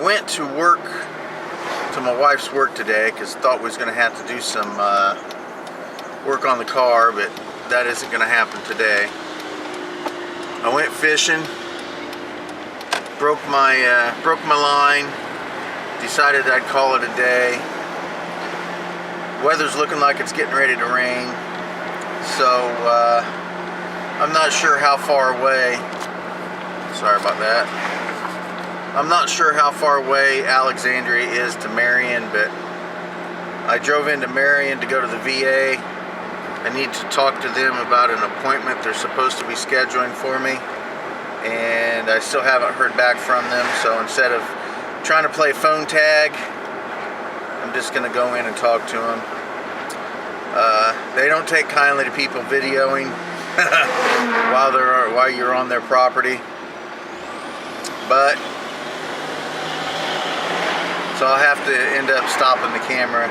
went to work, to my wife's work today, because thought we was going to have to do some work on the car, but that isn't going to happen today. I went fishing, broke my line, decided I'd call it a day. Weather's looking like it's getting ready to rain, so I'm not sure how far away, sorry about that, I'm not sure how far away Alexandria is to Marion, but I drove into Marion to go to the VA. I need to talk to them about an appointment they're supposed to be scheduling for me, and I still haven't heard back from them, so instead of trying to play phone tag, I'm just going to go in and talk to them. They don't take kindly to people videoing while you're on their property, but so I'll have to end up stopping the camera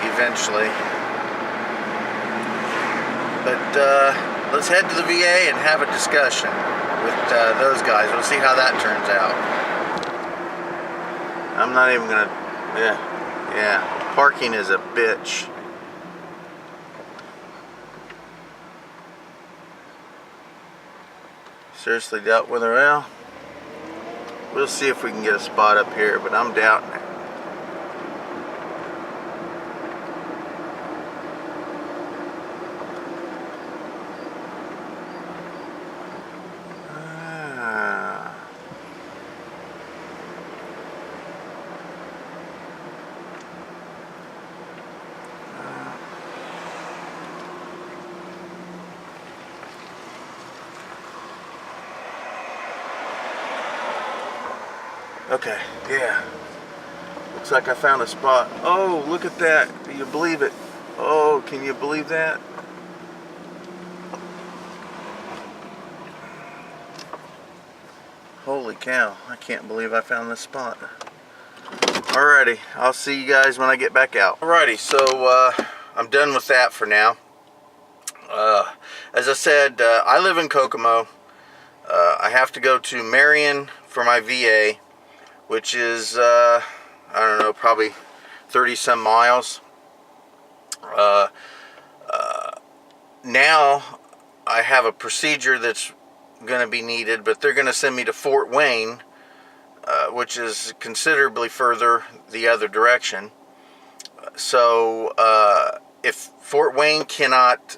eventually. But let's head to the VA and have a discussion with those guys. We'll see how that turns out. I'm not even gonna, yeah, parking is a bitch. Seriously dealt with her. Well, we'll see if we can get a spot up here, but I'm doubting it. Okay, yeah. Looks like I found a spot. Oh, look at that. Can you believe it? Oh, can you believe that? Holy cow. I can't believe I found this spot. Alrighty, I'll see you guys when I get back out. Alrighty, so I'm done with that for now. As I said, I live in Kokomo. I have to go to Marion for my VA, which is, I don't know, probably 30 some miles. Now I have a procedure that's going to be needed, but they're going to send me to Fort Wayne, which is considerably further the other direction. So if Fort Wayne cannot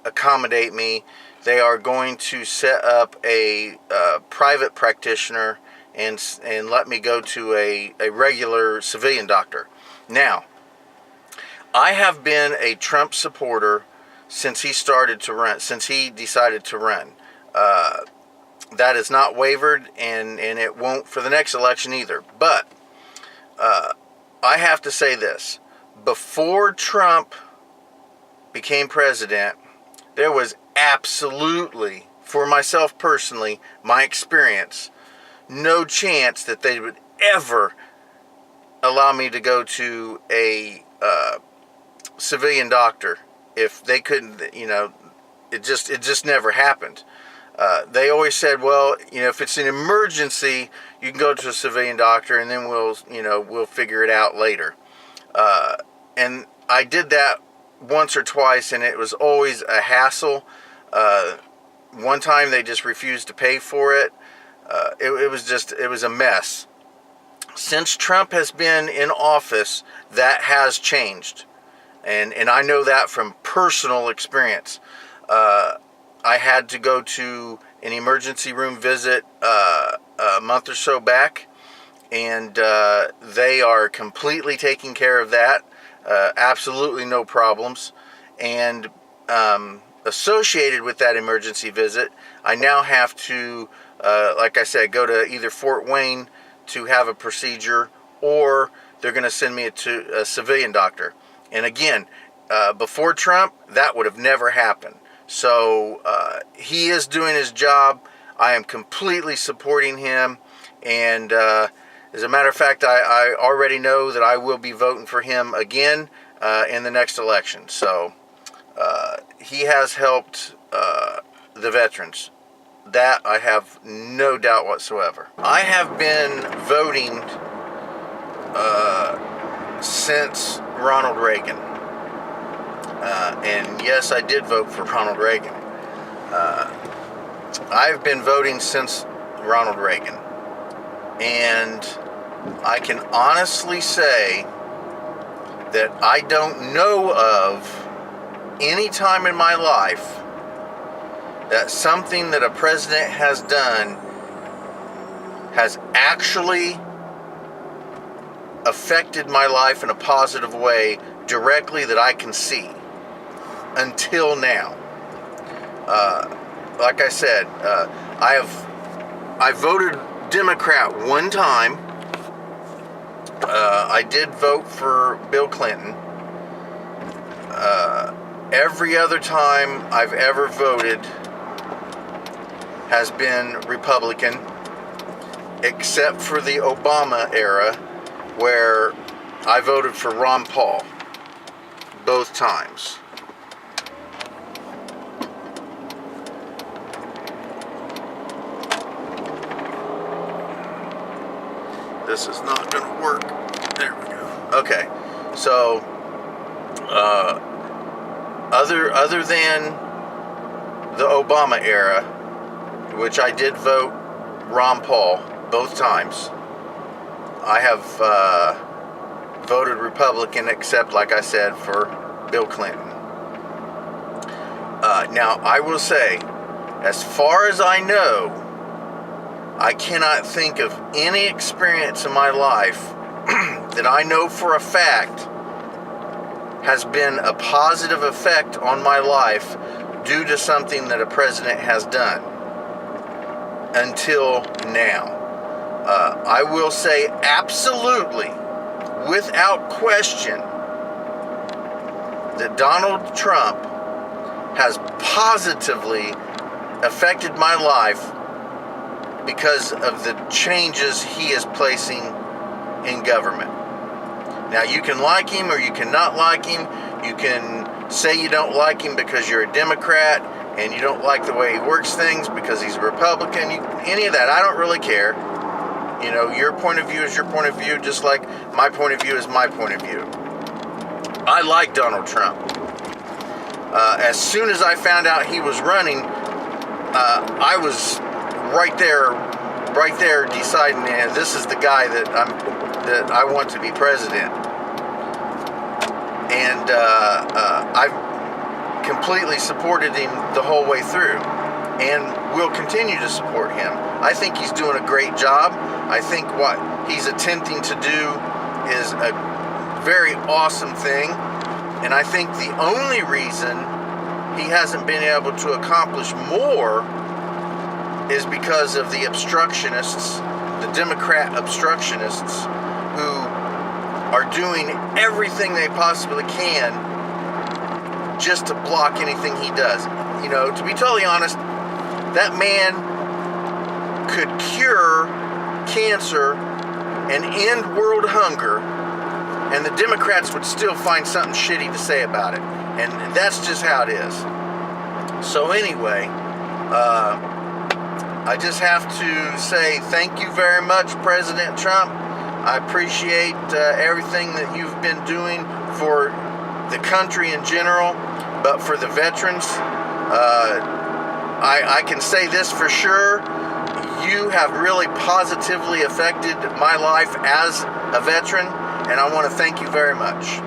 accommodate me, they are going to set up a private practitioner and let me go to a regular civilian doctor. Now, I have been a Trump supporter since he started to run, since he decided to run. That has not wavered, and it won't for the next election either. But I have to say this. Before Trump became president, there was absolutely, for myself personally, my experience, no chance that they would ever allow me to go to a civilian doctor if they couldn't, you know, it just never happened. They always said, well, you know, if it's an emergency, you can go to a civilian doctor and then we'll figure it out later. And I did that once or twice, and it was always a hassle. One time they just refused to pay for it. It was a mess. Since Trump has been in office, that has changed. And I know that from personal experience. I had to go to an emergency room visit a month or so back, and they are completely taking care of that. Absolutely no problems. And associated with that emergency visit, I now have to, like I said, go to either Fort Wayne to have a procedure, or they're going to send me to a civilian doctor. And again, before Trump, that would have never happened. So he is doing his job. I am completely supporting him. And as a matter of fact, I already know that I will be voting for him again in the next election. So he has helped the veterans. That I have no doubt whatsoever. I have been voting since Ronald Reagan. And yes, I did vote for Ronald Reagan. I've been voting since Ronald Reagan. And I can honestly say that I don't know of any time in my life that something that a president has done has actually affected my life in a positive way directly that I can see until now. Like I said, I voted Democrat one time. I did vote for Bill Clinton. Every other time I've ever voted has been Republican, except for the Obama era, where I voted for Ron Paul both times. This is not going to work. There we go. Okay, so other than the Obama era, which I did vote Ron Paul both times, I have voted Republican, except, like I said, for Bill Clinton. Now, I will say, as far as I know, I cannot think of any experience in my life that I know for a fact has been a positive effect on my life due to something that a president has done until now. I will say absolutely, without question, that Donald Trump has positively affected my life because of the changes he is placing in government. Now, you can like him or you cannot like him. You can say you don't like him because you're a Democrat and you don't like the way he works things because he's a Republican. Any of that, I don't really care. You know, your point of view is your point of view, just like my point of view is my point of view. I like Donald Trump. As soon as I found out he was running, I was right there deciding, man, this is the guy that I want to be president. And I've completely supported him the whole way through, and will continue to support him. I think he's doing a great job. I think what he's attempting to do is a very awesome thing, and I think the only reason he hasn't been able to accomplish more is because of the obstructionists, the Democrat obstructionists, who are doing everything they possibly can just to block anything he does. You know, to be totally honest, that man could cure cancer and end world hunger, and the Democrats would still find something shitty to say about it. And that's just how it is. So anyway, I just have to say thank you very much, President Trump. I appreciate everything that you've been doing for the country in general, but for the veterans, I can say this for sure. You have really positively affected my life as a veteran, and I want to thank you very much.